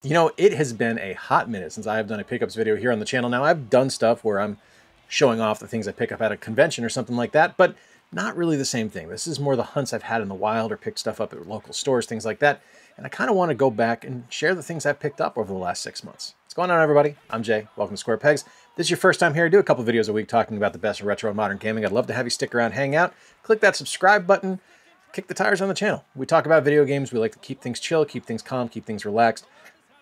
You know, it has been a hot minute since I have done a pickups video here on the channel. Now, I've done stuff where I'm showing off the things I pick up at a convention or something like that, but not really the same thing. This is more the hunts I've had in the wild or picked stuff up at local stores, things like that. And I kind of want to go back and share the things I've picked up over the last 6 months. What's going on, everybody? I'm Jay. Welcome to Square Pegs. If this is your first time here, I do a couple videos a week talking about the best of retro and modern gaming. I'd love to have you stick around, hang out, click that subscribe button, kick the tires on the channel. We talk about video games. We like to keep things chill, keep things calm, keep things relaxed,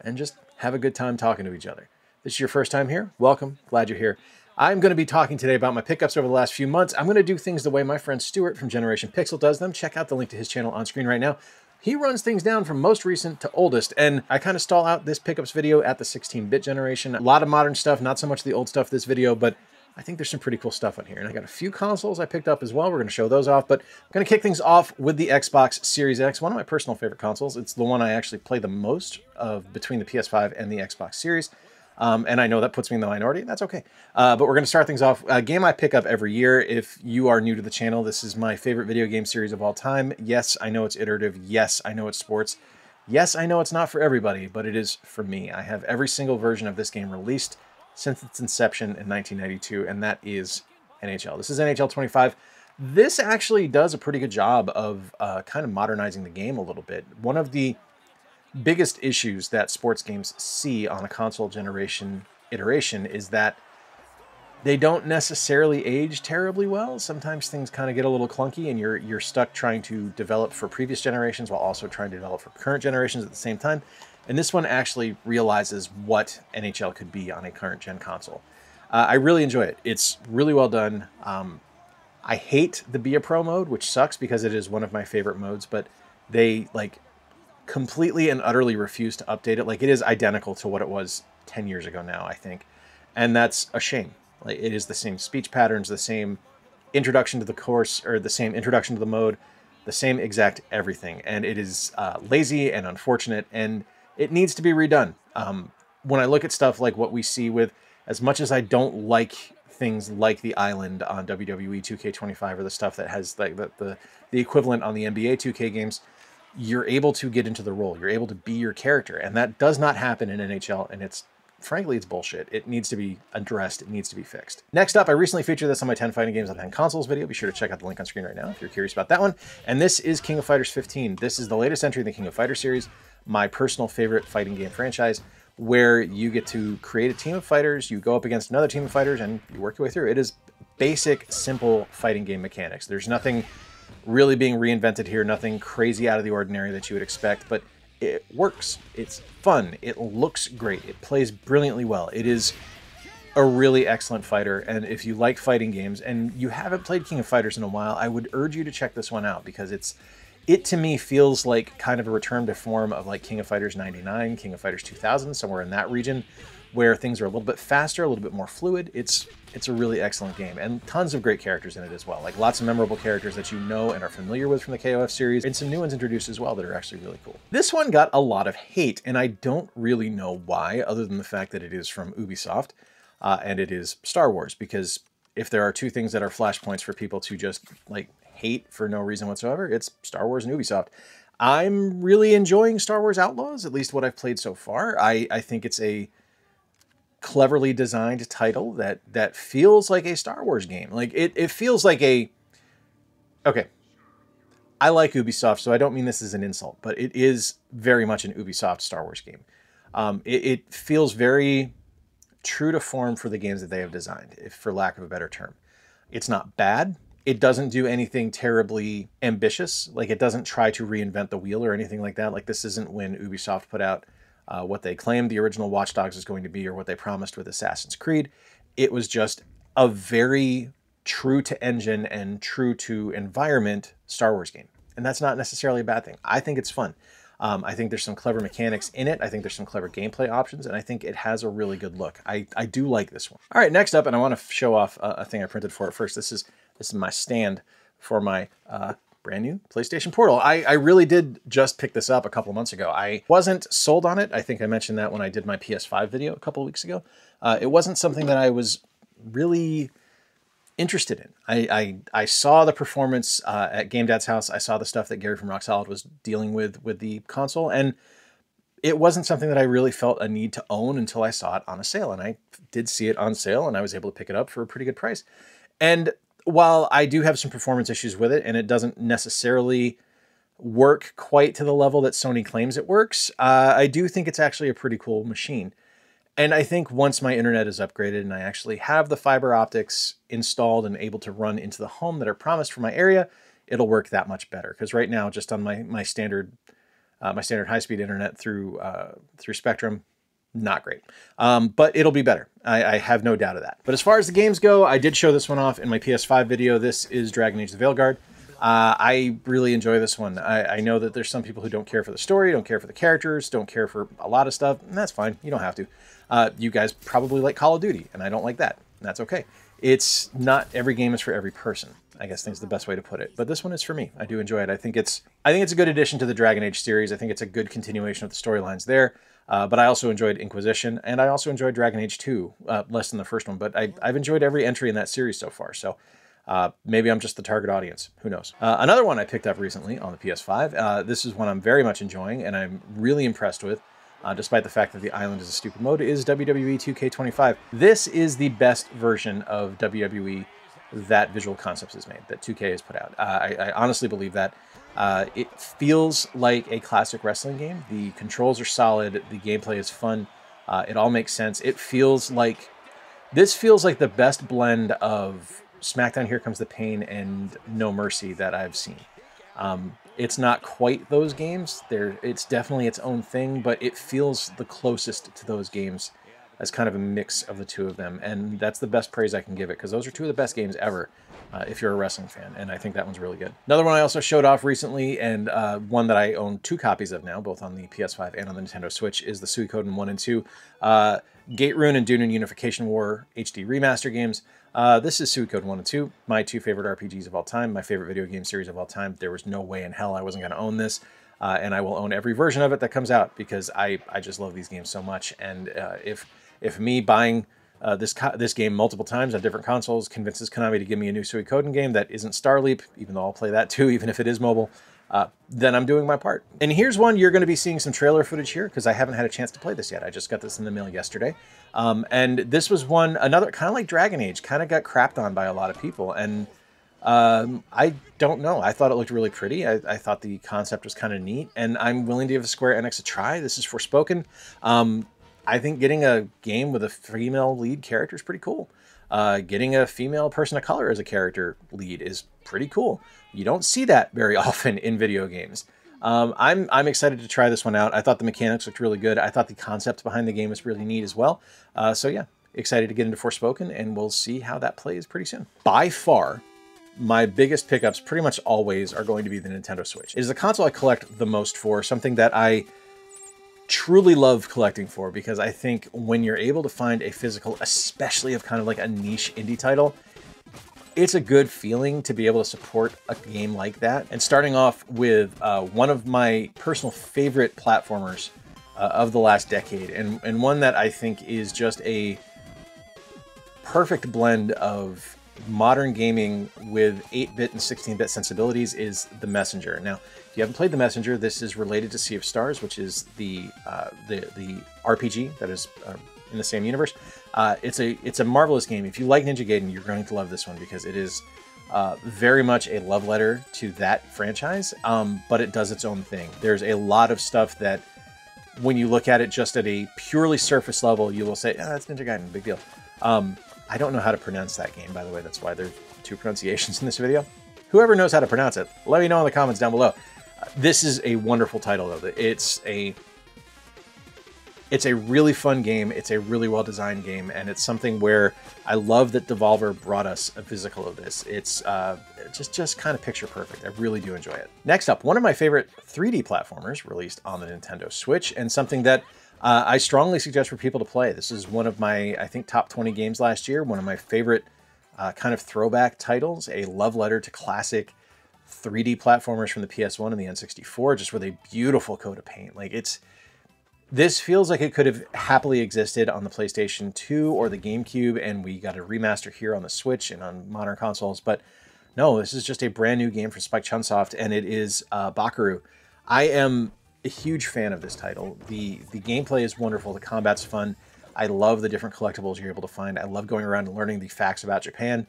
and just have a good time talking to each other. If this is your first time here, welcome. Glad you're here. I'm going to be talking today about my pickups over the last few months. I'm going to do things the way my friend Stuart from Generation Pixel does them. Check out the link to his channel on screen right now. He runs things down from most recent to oldest, and I kind of stall out this pickups video at the 16-bit generation. A lot of modern stuff, not so much the old stuff this video, but I think there's some pretty cool stuff on here. And I got a few consoles I picked up as well. We're going to show those off, but I'm going to kick things off with the Xbox Series X, one of my personal favorite consoles. It's the one I actually play the most of between the PS5 and the Xbox Series. And I know that puts me in the minority. That's okay. But we're going to start things off. A game I pick up every year. If you are new to the channel, this is my favorite video game series of all time. Yes, I know it's iterative. Yes, I know it's sports. Yes, I know it's not for everybody, but it is for me. I have every single version of this game released since its inception in 1992, and that is NHL. This is NHL 25. This actually does a pretty good job of kind of modernizing the game a little bit. One of the biggest issues that sports games see on a console generation iteration is that they don't necessarily age terribly well. Sometimes things kind of get a little clunky and you're stuck trying to develop for previous generations while also trying to develop for current generations at the same time. And this one actually realizes what NHL could be on a current gen console. I really enjoy it. It's really well done. I hate the Be a Pro mode, which sucks because it is one of my favorite modes, but they like completely and utterly refuse to update it. Like, it is identical to what it was 10 years ago now, I think. And that's a shame. Like, it is the same speech patterns, the same introduction to the course, or the same introduction to the mode, the same exact everything. And it is lazy and unfortunate, and it needs to be redone. When I look at stuff like what we see with, as much as I don't like things like the island on WWE 2K25 or the stuff that has like the equivalent on the NBA 2K games, you're able to get into the role. You're able to be your character. And that does not happen in NHL. And it's, frankly, it's bullshit. It needs to be addressed. It needs to be fixed. Next up, I recently featured this on my 10 fighting games on 10 consoles video. Be sure to check out the link on screen right now if you're curious about that one. And this is King of Fighters 15. This is the latest entry in the King of Fighters series, my personal favorite fighting game franchise, where you get to create a team of fighters, you go up against another team of fighters, and you work your way through. It is basic, simple fighting game mechanics. There's nothing really being reinvented here, nothing crazy out of the ordinary that you would expect, but it works. It's fun. It looks great. It plays brilliantly well. It is a really excellent fighter, and if you like fighting games and you haven't played King of Fighters in a while, I would urge you to check this one out, because it to me feels like kind of a return to form of like King of Fighters 99, King of Fighters 2000, somewhere in that region, where things are a little bit faster, a little bit more fluid. It's a really excellent game, and tons of great characters in it as well. Like, lots of memorable characters that you know and are familiar with from the KOF series, and some new ones introduced as well that are actually really cool. This one got a lot of hate, and I don't really know why, other than the fact that it is from Ubisoft, and it is Star Wars, because if there are two things that are flashpoints for people to just, like, hate for no reason whatsoever, it's Star Wars and Ubisoft. I'm really enjoying Star Wars Outlaws, at least what I've played so far. I think it's a cleverly designed title that feels like a Star Wars game. Like, it feels like a... Okay, I like Ubisoft, so I don't mean this as an insult, but it is very much an Ubisoft Star Wars game. It feels very true to form for the games that they have designed, if for lack of a better term. It's not bad. It doesn't do anything terribly ambitious. Like, it doesn't try to reinvent the wheel or anything like that. Like, this isn't when Ubisoft put out what they claimed the original Watch Dogs was going to be, or what they promised with Assassin's Creed. It was just a very true to engine and true to environment Star Wars game. And that's not necessarily a bad thing. I think it's fun. I think there's some clever mechanics in it. I think there's some clever gameplay options, and I think it has a really good look. I do like this one. All right, next up, and I want to show off a thing I printed for it first. This is my stand for my brand new PlayStation Portal. I really did just pick this up a couple of months ago. I wasn't sold on it. I think I mentioned that when I did my PS5 video a couple of weeks ago. It wasn't something that I was really interested in. I saw the performance at Game Dad's house. I saw the stuff that Gary from Rock Solid was dealing with the console, and it wasn't something that I really felt a need to own until I saw it on a sale. And I did see it on sale, and I was able to pick it up for a pretty good price. And while I do have some performance issues with it, and it doesn't necessarily work quite to the level that Sony claims it works, I do think it's actually a pretty cool machine. And I think once my internet is upgraded and I actually have the fiber optics installed and able to run into the home that are promised for my area, it'll work that much better. Because right now, just on my standard high-speed internet through Spectrum, not great. But it'll be better. I have no doubt of that. But as far as the games go, I did show this one off in my PS5 video. This is Dragon Age: The Veilguard. I really enjoy this one. I know that there's some people who don't care for the story, don't care for the characters, don't care for a lot of stuff, and that's fine. You don't have to. You guys probably like Call of Duty, and I don't like that. That's okay. It's not every game is for every person, I guess that's the best way to put it. But this one is for me. I do enjoy it. I think it's a good addition to the Dragon Age series. I think it's a good continuation of the storylines there. But I also enjoyed Inquisition, and I also enjoyed Dragon Age 2, less than the first one. But I've enjoyed every entry in that series so far. So maybe I'm just the target audience. Who knows? Another one I picked up recently on the PS5. This is one I'm very much enjoying, and I'm really impressed with. Despite the fact that the island is a stupid mode, is WWE 2K25. This is the best version of WWE that Visual Concepts has made, that 2K has put out. I honestly believe that. It feels like a classic wrestling game. The controls are solid. The gameplay is fun. It all makes sense. This feels like the best blend of SmackDown Here Comes the Pain and No Mercy that I've seen. It's not quite those games. It's definitely its own thing, but it feels the closest to those games as kind of a mix of the two of them. And that's the best praise I can give it, because those are two of the best games ever if you're a wrestling fan. And I think that one's really good. Another one I also showed off recently, and one that I own 2 copies of now, both on the PS5 and on the Nintendo Switch, is the Suikoden 1 and 2. Gate Rune and Dune and Unification War HD remaster games. This is Suikoden 1 and 2, my 2 favorite RPGs of all time, my favorite video game series of all time. There was no way in hell I wasn't going to own this, and I will own every version of it that comes out, because I just love these games so much. And if me buying this game multiple times on different consoles convinces Konami to give me a new Suikoden game that isn't Starleap, even though I'll play that too, even if it is mobile, then I'm doing my part. And here's one you're going to be seeing some trailer footage here, because I haven't had a chance to play this yet. I just got this in the mail yesterday. And this was another kind of like Dragon Age, kind of got crapped on by a lot of people. And I don't know. I thought it looked really pretty. I thought the concept was kind of neat, and I'm willing to give Square Enix a try. This is Forspoken. I think getting a game with a female lead character is pretty cool. Getting a female person of color as a character lead is pretty cool. You don't see that very often in video games. I'm excited to try this one out. I thought the mechanics looked really good. I thought the concept behind the game was really neat as well. So yeah, excited to get into Forspoken, and we'll see how that plays pretty soon. By far, my biggest pickups pretty much always are going to be the Nintendo Switch. It is the console I collect the most for, something that I truly love collecting for, because I think when you're able to find a physical, especially of kind of like a niche indie title, it's a good feeling to be able to support a game like that. And starting off with one of my personal favorite platformers of the last decade, and one that I think is just a perfect blend of modern gaming with 8-bit and 16-bit sensibilities, is The Messenger. Now, if you haven't played The Messenger, this is related to Sea of Stars, which is the RPG that is in the same universe. It's a marvelous game. If you like Ninja Gaiden, you're going to love this one, because it is very much a love letter to that franchise, but it does its own thing. There's a lot of stuff that, when you look at it just at a purely surface level, you will say, "Oh, that's Ninja Gaiden, big deal." I don't know how to pronounce that game, by the way. That's why there's 2 pronunciations in this video. Whoever knows how to pronounce it, let me know in the comments down below. This is a wonderful title, though. It's a really fun game. It's a really well-designed game, and it's something where I love that Devolver brought us a physical of this. It's just kind of picture perfect. I really do enjoy it. Next up, one of my favorite 3D platformers released on the Nintendo Switch, and something that I strongly suggest for people to play. This is one of my, I think, top 20 games last year. One of my favorite kind of throwback titles, a love letter to classic 3D platformers from the PS1 and the N64, just with a beautiful coat of paint. Like, this feels like it could have happily existed on the PlayStation 2 or the GameCube, and we got a remaster here on the Switch and on modern consoles. But no, this is just a brand new game from Spike Chunsoft, and it is Bakaru. I am a huge fan of this title. The gameplay is wonderful. The combat's fun. I love the different collectibles you're able to find. I love going around and learning the facts about Japan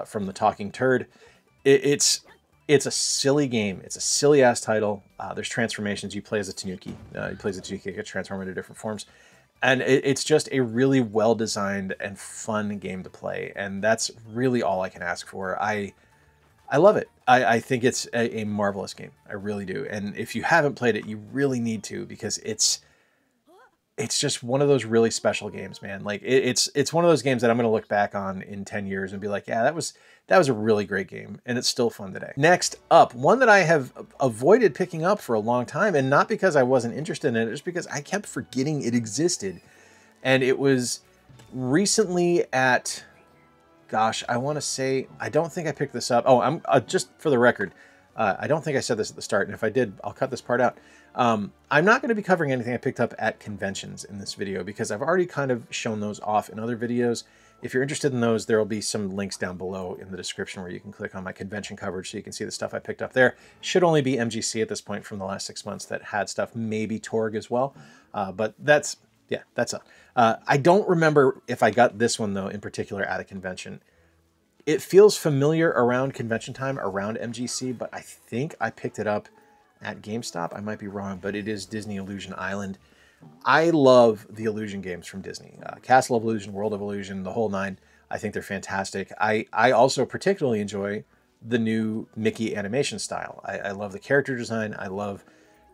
from the talking turd. It's a silly game. It's a silly ass title. There's transformations. You play as a tanuki. You play as a tanuki, get transformed into different forms. And it's just a really well-designed and fun game to play. And that's really all I can ask for. I love it. I think it's a marvelous game. I really do. And if you haven't played it, you really need to, because it's just one of those really special games, man. Like it's one of those games that I'm going to look back on in 10 years and be like, yeah, that was a really great game, and it's still fun today. Next up, one that I have avoided picking up for a long time, and not because I wasn't interested in it, just because I kept forgetting it existed. And it was recently at, gosh, I want to say, I don't think I picked this up. Oh, I'm just for the record, I don't think I said this at the start, and if I did, I'll cut this part out. I'm not going to be covering anything I picked up at conventions in this video, because I've already kind of shown those off in other videos. If you're interested in those, there will be some links down below in the description where you can click on my convention coverage so you can see the stuff I picked up there. Should only be MGC at this point from the last 6 months that had stuff, maybe Torg as well. But that's, yeah, that's it. I don't remember if I got this one, though, in particular at a convention. It feels familiar around convention time, around MGC, but I think I picked it up at GameStop. I might be wrong, but it is Disney Illusion Island. I love the Illusion games from Disney. Castle of Illusion, World of Illusion, the whole nine. I think they're fantastic. I also particularly enjoy the new Mickey animation style. I love the character design. I love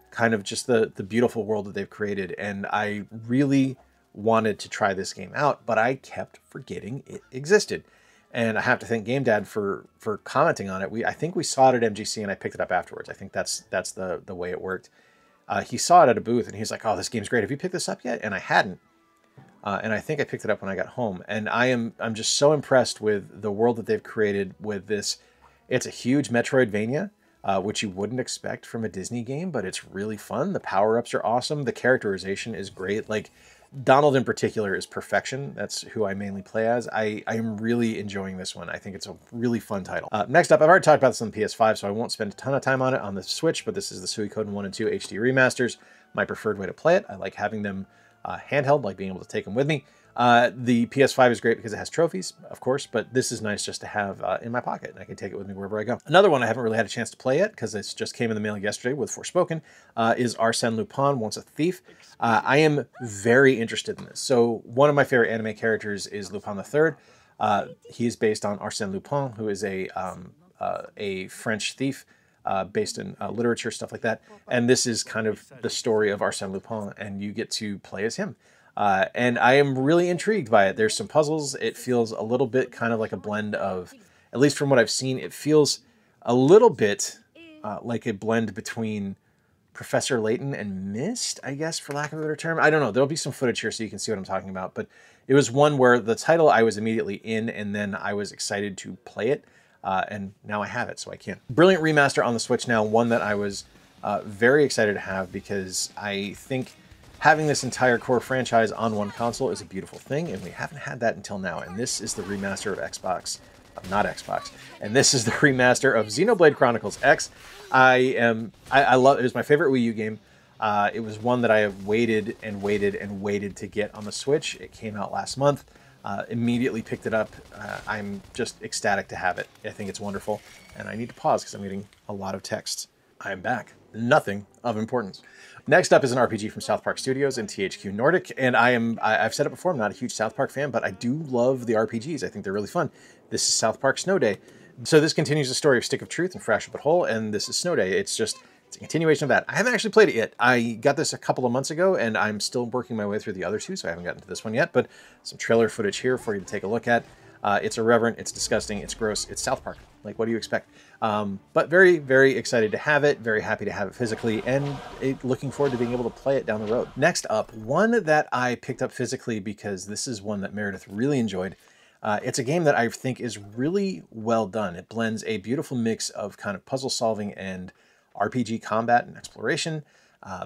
kind of just the beautiful world that they've created. And I really wanted to try this game out, but I kept forgetting it existed. And I have to thank Game Dad for commenting on it. I think we saw it at MGC and I picked it up afterwards. I think that's the way it worked. He saw it at a booth and he's like, oh, this game's great. Have you picked this up yet? And I hadn't. And I think I picked it up when I got home. And I'm just so impressed with the world that they've created with this. It's a huge Metroidvania, which you wouldn't expect from a Disney game, but it's really fun. The power-ups are awesome. The characterization is great. Like, Donald in particular is perfection. That's who I mainly play as. I am really enjoying this one. I think it's a really fun title. Next up, I've already talked about this on the PS5, so I won't spend a ton of time on it on the Switch, but this is the Suikoden 1 and 2 HD remasters. My preferred way to play it. I like having them handheld, like being able to take them with me. The PS5 is great because it has trophies, of course, but this is nice just to have in my pocket, and I can take it with me wherever I go. Another one I haven't really had a chance to play yet, because it just came in the mail yesterday with Forspoken, is Arsène Lupin, Once a Thief. I am very interested in this. So one of my favorite anime characters is Lupin III. He is based on Arsène Lupin, who is a French thief, based in literature, stuff like that. And this is kind of the story of Arsène Lupin, and you get to play as him. And I am really intrigued by it. There's some puzzles. It feels a little bit kind of like a blend of, at least from what I've seen, it feels a little bit like a blend between Professor Layton and Myst, I guess, for lack of a better term. I don't know. There'll be some footage here so you can see what I'm talking about. But it was one where the title I was immediately in, and then I was excited to play it. And now I have it, so I can. Brilliant remaster on the Switch now. One that I was very excited to have, because I think having this entire core franchise on one console is a beautiful thing, and we haven't had that until now. And this is the remaster of Xbox, not Xbox, and this is the remaster of Xenoblade Chronicles X. I love it. It was my favorite Wii U game. It was one that I have waited and waited and waited to get on the Switch. It came out last month. Immediately picked it up. I'm just ecstatic to have it. I think it's wonderful, and I need to pause because I'm getting a lot of texts. I'm back. Nothing of importance. Next up is an RPG from South Park Studios and THQ Nordic, and I've said it before, I'm not a huge South Park fan, but I do love the RPGs. I think they're really fun. This is South Park Snow Day. So this continues the story of Stick of Truth and Frash But Whole, and this is Snow Day. It's a continuation of that. I haven't actually played it yet. I got this a couple of months ago, and I'm still working my way through the other two, so I haven't gotten to this one yet, but some trailer footage here for you to take a look at. It's irreverent, it's disgusting, it's gross, it's South Park. Like, what do you expect? But very, very excited to have it, very happy to have it physically, and looking forward to being able to play it down the road. Next up, one that I picked up physically because this is one that Meredith really enjoyed. It's a game that I think is really well done. It blends a beautiful mix of kind of puzzle solving and RPG combat and exploration.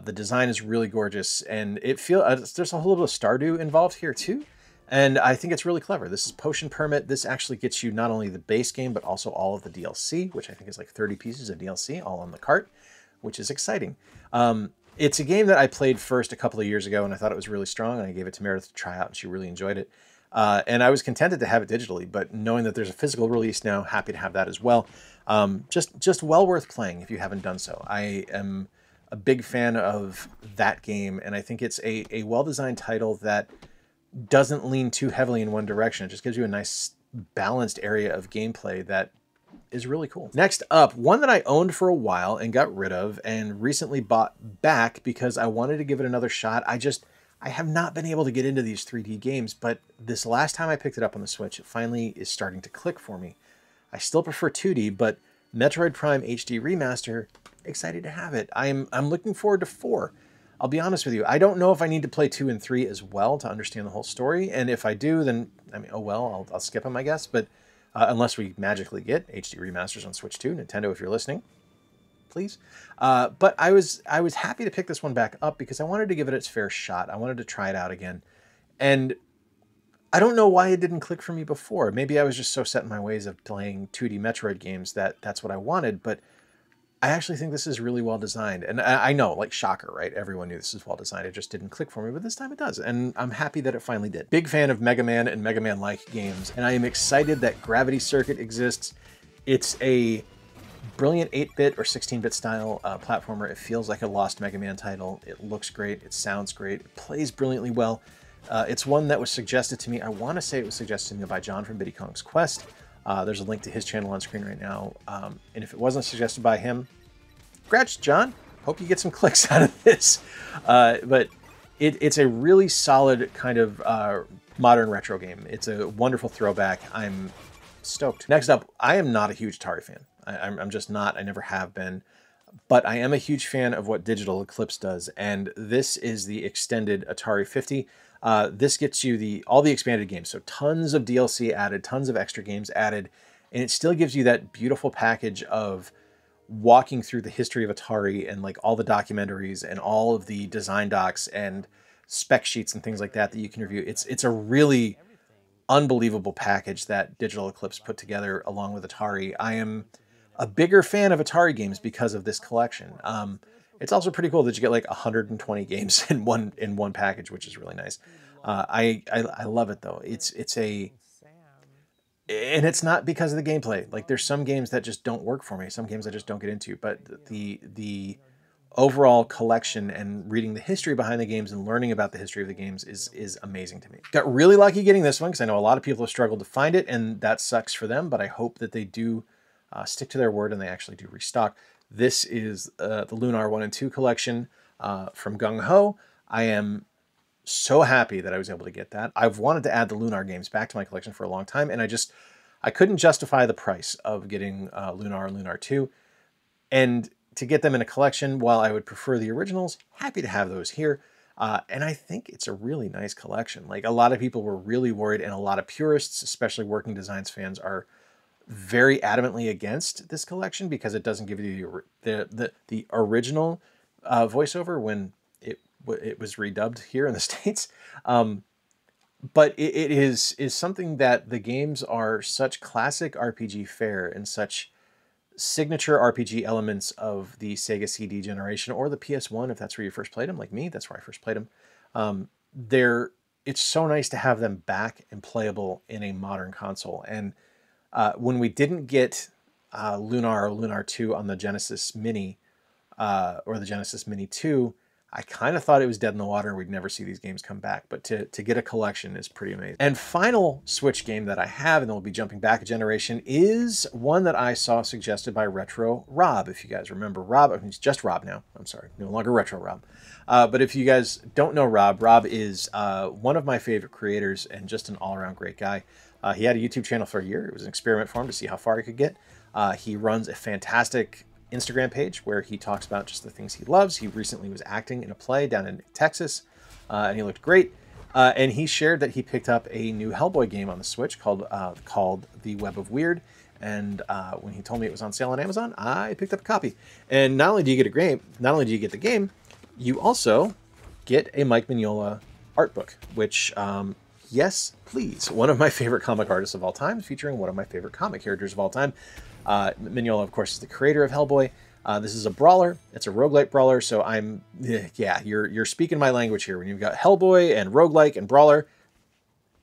The design is really gorgeous, and there's a little bit of Stardew involved here too. And I think it's really clever. This is Potion Permit. This actually gets you not only the base game, but also all of the DLC, which I think is like 30 pieces of DLC all on the cart, which is exciting. It's a game that I played first a couple of years ago, and I thought it was really strong, and I gave it to Meredith to try out, and she really enjoyed it. And I was contented to have it digitally, but knowing that there's a physical release now, happy to have that as well. Just well worth playing if you haven't done so. I am a big fan of that game, and I think it's a well-designed title that doesn't lean too heavily in one direction. It just gives you a nice balanced area of gameplay that is really cool. Next up, one that I owned for a while and got rid of and recently bought back because I wanted to give it another shot. I have not been able to get into these 3D games, but this last time I picked it up on the Switch, it finally is starting to click for me. I still prefer 2D, but Metroid Prime HD Remaster, excited to have it. I'm looking forward to 4. I'll be honest with you, I don't know if I need to play 2 and 3 as well to understand the whole story, and if I do, then, I mean, oh well, I'll skip them, I guess, but unless we magically get HD remasters on Switch 2, Nintendo, if you're listening, please. But I was happy to pick this one back up because I wanted to give it its fair shot. I wanted to try it out again. And I don't know why it didn't click for me before. Maybe I was just so set in my ways of playing 2D Metroid games that that's what I wanted, but I actually think this is really well designed. And I know, like, shocker, right? Everyone knew this is well designed. It just didn't click for me, but this time it does. And I'm happy that it finally did. Big fan of Mega Man and Mega Man-like games, and I am excited that Gravity Circuit exists. It's a brilliant 8-bit or 16-bit style platformer. It feels like a lost Mega Man title. It looks great. It sounds great. It plays brilliantly well. It's one that was suggested to me. I want to say it was suggested to me by John from Biddy Kong's Quest. There's a link to his channel on screen right now. And if it wasn't suggested by him, congrats, John. Hope you get some clicks out of this. But it's a really solid kind of modern retro game. It's a wonderful throwback. I'm stoked. Next up, I am not a huge Atari fan. I'm just not. I never have been. But I am a huge fan of what Digital Eclipse does. And this is the extended Atari 50. This gets you all the expanded games. So tons of DLC added, tons of extra games added. And it still gives you that beautiful package of walking through the history of Atari and like all the documentaries and all of the design docs and spec sheets and things like that that you can review. It's a really unbelievable package that Digital Eclipse put together along with Atari. I am a bigger fan of Atari games because of this collection. It's also pretty cool that you get like 120 games in one package, which is really nice. I love it though. And it's not because of the gameplay. Like there's some games that just don't work for me. Some games I just don't get into, but the overall collection and reading the history behind the games and learning about the history of the games is amazing to me. Got really lucky getting this one because I know a lot of people have struggled to find it and that sucks for them, but I hope that they do stick to their word and they actually do restock. This is the Lunar 1 and 2 collection from Gung Ho. I am so happy that I was able to get that. I've wanted to add the Lunar games back to my collection for a long time, and I couldn't justify the price of getting Lunar and Lunar 2. And to get them in a collection, while I would prefer the originals, happy to have those here. And I think it's a really nice collection. Like a lot of people were really worried, and a lot of purists, especially Working Designs fans, are very adamantly against this collection because it doesn't give you the original voiceover when it was redubbed here in the States. But it is something that the games are such classic RPG fare and such signature RPG elements of the Sega CD generation or the PS1, if that's where you first played them, like me, that's where I first played them. It's so nice to have them back and playable in a modern console. And when we didn't get Lunar or Lunar 2 on the Genesis Mini or the Genesis Mini 2, I kind of thought it was dead in the water and we'd never see these games come back. But to get a collection is pretty amazing. And final Switch game that I have, and then we'll be jumping back a generation, is one that I saw suggested by Retro Rob. If you guys remember Rob, I mean, he's just Rob now. I'm sorry, no longer Retro Rob. But if you guys don't know Rob, Rob is one of my favorite creators and just an all-around great guy. He had a YouTube channel for a year. It was an experiment for him to see how far he could get. He runs a fantastic Instagram page where he talks about just the things he loves. He recently was acting in a play down in Texas, and he looked great. And he shared that he picked up a new Hellboy game on the Switch called The Web of Weird. And when he told me it was on sale on Amazon, I picked up a copy. And not only do you get the game, you also get a Mike Mignola art book, which yes, please, one of my favorite comic artists of all time, featuring one of my favorite comic characters of all time. Mignola, of course, is the creator of Hellboy. This is a brawler. It's a roguelike brawler, so yeah, you're speaking my language here. When you've got Hellboy and roguelike and brawler,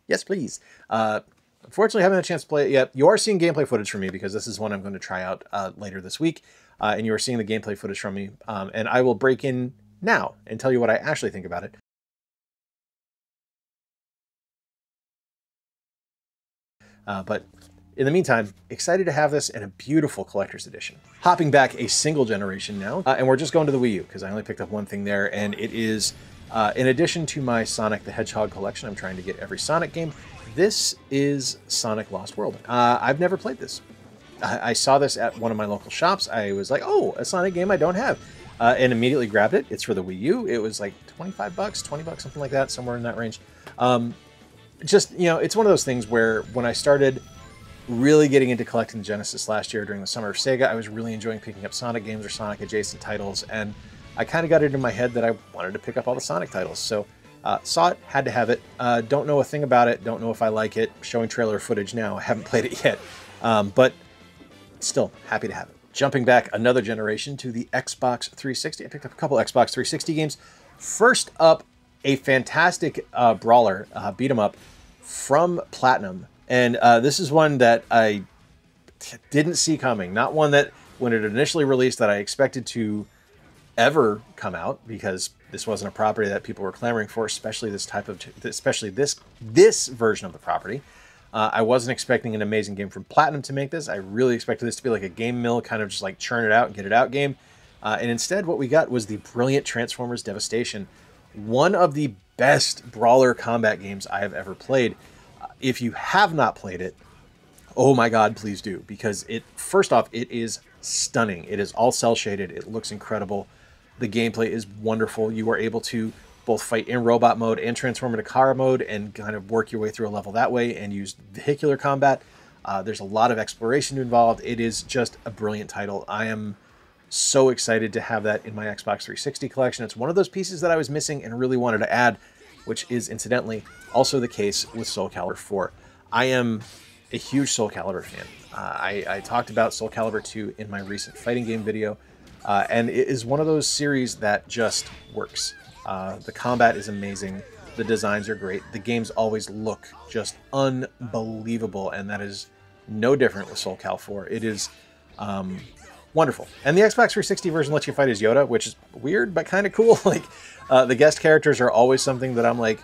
yes, please. Unfortunately, I haven't had a chance to play it yet. You are seeing gameplay footage from me because this is one I'm going to try out later this week. And you are seeing the gameplay footage from me. And I will break in now and tell you what I actually think about it. But in the meantime, excited to have this in a beautiful collector's edition. Hopping back a single generation now, and we're just going to the Wii U because I only picked up one thing there, and it is, in addition to my Sonic the Hedgehog collection, I'm trying to get every Sonic game. This is Sonic Lost World. I've never played this. I saw this at one of my local shops. I was like, oh, a Sonic game I don't have, and immediately grabbed it. It's for the Wii U. It was like 25 bucks, 20 bucks, something like that, somewhere in that range. Just, you know, it's one of those things where when I started really getting into collecting the Genesis last year during the summer of Sega, I was really enjoying picking up Sonic games or Sonic adjacent titles, and I kind of got it in my head that I wanted to pick up all the Sonic titles. So saw it, had to have it. Don't know a thing about it, don't know if I like it. Showing trailer footage now, I haven't played it yet, but still happy to have it. Jumping back another generation to the Xbox 360, I picked up a couple Xbox 360 games. First up, a fantastic brawler, beat 'em up from Platinum. And this is one that I didn't see coming. Not one that, when it initially released, that I expected to ever come out, because this wasn't a property that people were clamoring for, especially this version of the property. I wasn't expecting an amazing game from Platinum to make this. I really expected this to be like a game mill, kind of just like churn it out and get it out game. And instead, what we got was the brilliant Transformers Devastation, one of the best brawler combat games I have ever played. If you have not played it, oh my God, please do, because first off, it is stunning. It is all cel shaded. It looks incredible. The gameplay is wonderful. You are able to both fight in robot mode and transform into Kara mode and kind of work your way through a level that way and use vehicular combat. There's a lot of exploration involved. It is just a brilliant title. I am so excited to have that in my Xbox 360 collection. It's one of those pieces that I was missing and really wanted to add, which is incidentally also the case with Soul Calibur 4. I am a huge Soul Calibur fan. I talked about Soul Calibur 2 in my recent fighting game video, and it is one of those series that just works. The combat is amazing. The designs are great. The games always look just unbelievable, and that is no different with Soul Cal 4. It is wonderful. And the Xbox 360 version lets you fight as Yoda, which is weird, but kind of cool. Like, the guest characters are always something that I'm like,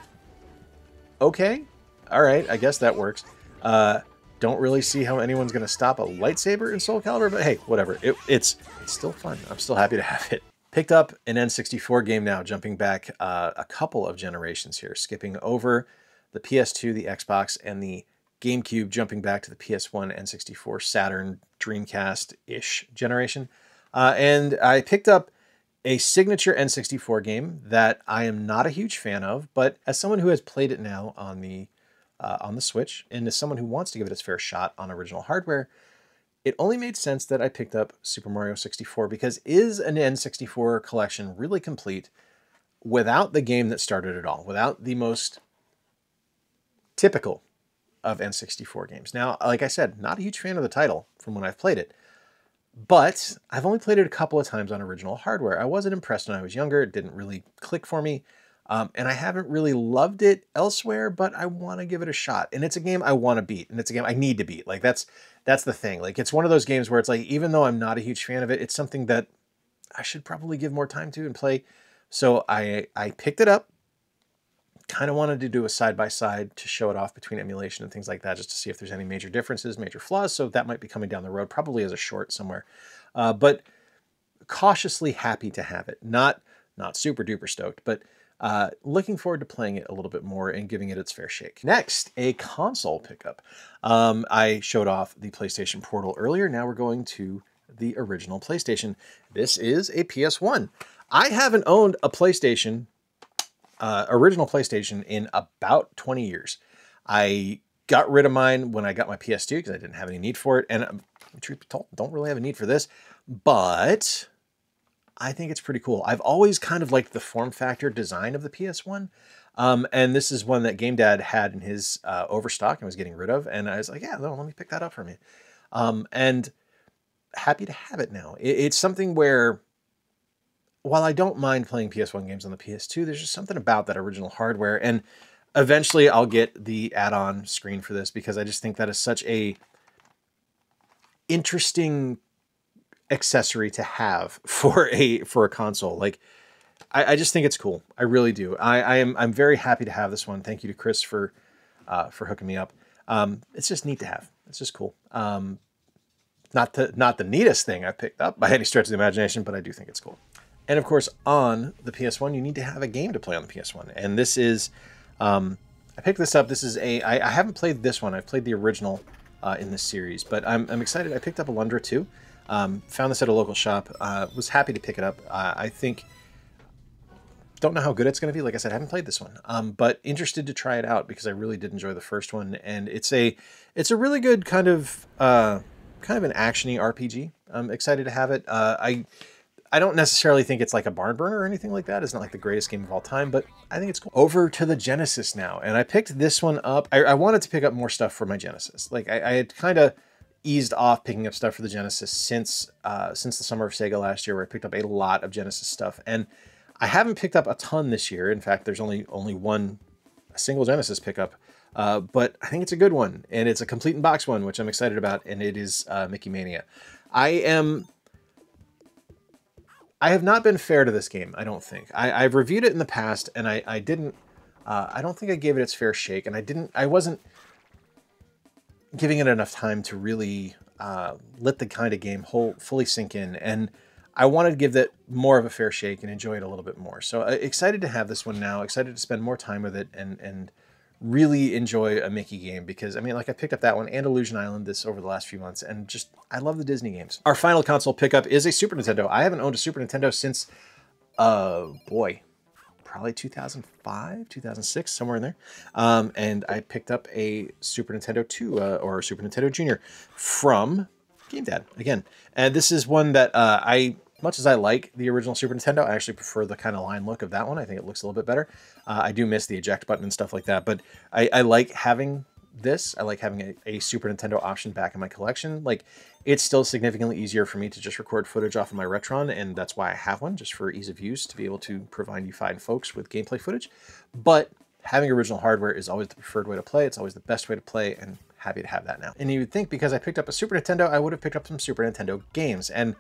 okay, all right, I guess that works. Don't really see how anyone's going to stop a lightsaber in Soul Calibur, but hey, whatever. It's still fun. I'm still happy to have it. Picked up an N64 game now, jumping back a couple of generations here, skipping over the PS2, the Xbox, and the GameCube, jumping back to the PS1, N64, Saturn, Dreamcast-ish generation. And I picked up a signature N64 game that I am not a huge fan of, but as someone who has played it now on the Switch, and as someone who wants to give it its fair shot on original hardware, it only made sense that I picked up Super Mario 64, because is an N64 collection really complete without the game that started it all, without the most typical of N64 games. Now, like I said, not a huge fan of the title from when I've played it, but I've only played it a couple of times on original hardware. I wasn't impressed when I was younger. It didn't really click for me. And I haven't really loved it elsewhere, but I want to give it a shot. And it's a game I want to beat, and it's a game I need to beat. Like, that's the thing. Like, it's one of those games where it's like, even though I'm not a huge fan of it, it's something that I should probably give more time to and play. So I picked it up. Kind of wanted to do a side-by-side to show it off between emulation and things like that, just to see if there's any major differences, major flaws. So that might be coming down the road, probably as a short somewhere. But cautiously happy to have it. Not super duper stoked, but looking forward to playing it a little bit more and giving it its fair shake. Next, a console pickup. I showed off the PlayStation Portal earlier. Now we're going to the original PlayStation. This is a PS1. I haven't owned a PlayStation, original PlayStation, in about 20 years. I got rid of mine when I got my PS2 because I didn't have any need for it. And truth be told, don't really have a need for this, but I think it's pretty cool. I've always kind of liked the form factor design of the PS1. And this is one that Game Dad had in his overstock and was getting rid of. And I was like, yeah, no, let me pick that up for me. And happy to have it now. It's something where, while I don't mind playing PS1 games on the PS2, there's just something about that original hardware. And eventually I'll get the add-on screen for this because I just think that is such a interesting accessory to have for a console. Like, I just think it's cool. I really do. I'm very happy to have this one. Thank you to Chris for hooking me up. It's just neat to have. It's just cool. Not the neatest thing I've picked up by any stretch of the imagination, but I do think it's cool. And of course, on the PS1, you need to have a game to play on the PS1. And this is, I picked this up. This is I haven't played this one. I've played the original in this series, but I'm excited. I picked up Alundra 2. Found this at a local shop. Was happy to pick it up. I think, don't know how good it's going to be. Like I said, I haven't played this one, but interested to try it out because I really did enjoy the first one. And it's a really good kind of an action-y RPG. I'm excited to have it. I don't necessarily think it's like a barn burner or anything like that. It's not like the greatest game of all time, but I think it's cool. Over to the Genesis now. And I picked this one up. I wanted to pick up more stuff for my Genesis. Like I had kind of eased off picking up stuff for the Genesis since the summer of Sega last year, where I picked up a lot of Genesis stuff. And I haven't picked up a ton this year. In fact, there's only a single Genesis pickup. But I think it's a good one. And it's a complete in box one, which I'm excited about. And it is Mickey Mania. I have not been fair to this game, I don't think. I've reviewed it in the past, and I don't think I gave it its fair shake, and I wasn't giving it enough time to really let the kind of game fully sink in, and I wanted to give that more of a fair shake and enjoy it a little bit more. So excited to have this one now, excited to spend more time with it, and really enjoy a Mickey game, because I mean, like, I picked up that one and Illusion Island over the last few months, and just, I love the Disney games. Our final console pickup is a Super Nintendo. I haven't owned a Super Nintendo since, boy, probably 2005, 2006, somewhere in there. And I picked up a Super Nintendo 2, or Super Nintendo Junior from Game Dad, again. And this is one that much as I like the original Super Nintendo, I actually prefer the kind of line look of that one. I think it looks a little bit better. I do miss the eject button and stuff like that, but I like having this. I like having a Super Nintendo option back in my collection. Like, it's still significantly easier for me to just record footage off of my Retron, and that's why I have one, just for ease of use, to be able to provide you fine folks with gameplay footage. But having original hardware is always the preferred way to play. It's always the best way to play, and happy to have that now. And you would think because I picked up a Super Nintendo, I would have picked up some Super Nintendo games, and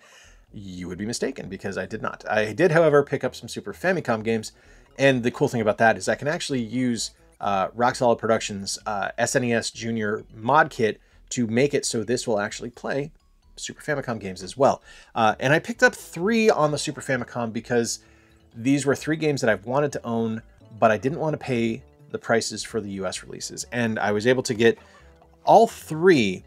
you would be mistaken, because I did not. I did, however, pick up some Super Famicom games, and the cool thing about that is I can actually use Rock Solid Productions' SNES Junior mod kit to make it so this will actually play Super Famicom games as well. And I picked up 3 on the Super Famicom because these were 3 games that I've wanted to own, but I didn't want to pay the prices for the US releases. And I was able to get all 3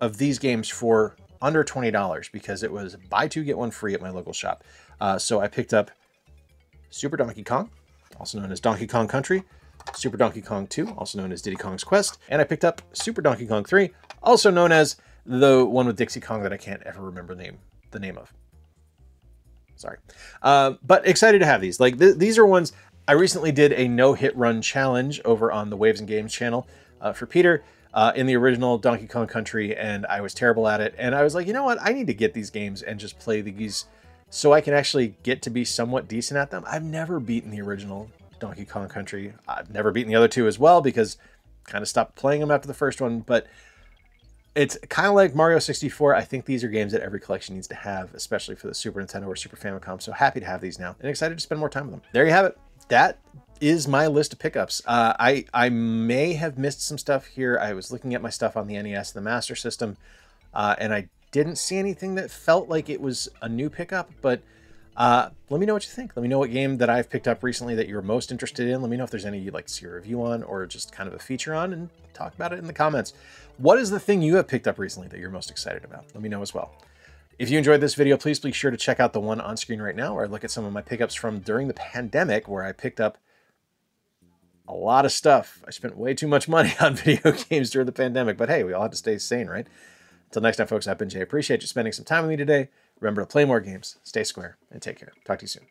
of these games for under $20 because it was buy 2, get 1 free at my local shop. So I picked up Super Donkey Kong, also known as Donkey Kong Country, Super Donkey Kong 2, also known as Diddy Kong's Quest, and I picked up Super Donkey Kong 3, also known as the one with Dixie Kong that I can't ever remember the name of. Sorry. But excited to have these. Like, these are ones. I recently did a no-hit run challenge over on the Waves and Games channel for Peter in the original Donkey Kong Country, and I was terrible at it. And I was like, you know what? I need to get these games and just play these so I can actually get to be somewhat decent at them. I've never beaten the original Donkey Kong Country. I've never beaten the other 2 as well because I kind of stopped playing them after the first one, but it's kind of like Mario 64. I think these are games that every collection needs to have, especially for the Super Nintendo or Super Famicom. So happy to have these now and excited to spend more time with them. There you have it. That is my list of pickups. I may have missed some stuff here. I was looking at my stuff on the NES and the Master System, and I didn't see anything that felt like it was a new pickup, but let me know what you think. Let me know what game that I've picked up recently that you're most interested in. Let me know if there's any you'd like to see a review on or just kind of a feature on, and talk about it in the comments. What is the thing you have picked up recently that you're most excited about? Let me know as well. If you enjoyed this video, please be sure to check out the one on screen right now, where I look at some of my pickups from during the pandemic, where I picked up a lot of stuff. I spent way too much money on video games during the pandemic, but hey, we all have to stay sane, right? Until next time, folks, I've been Jay. I appreciate you spending some time with me today. Remember to play more games, stay square, and take care. Talk to you soon.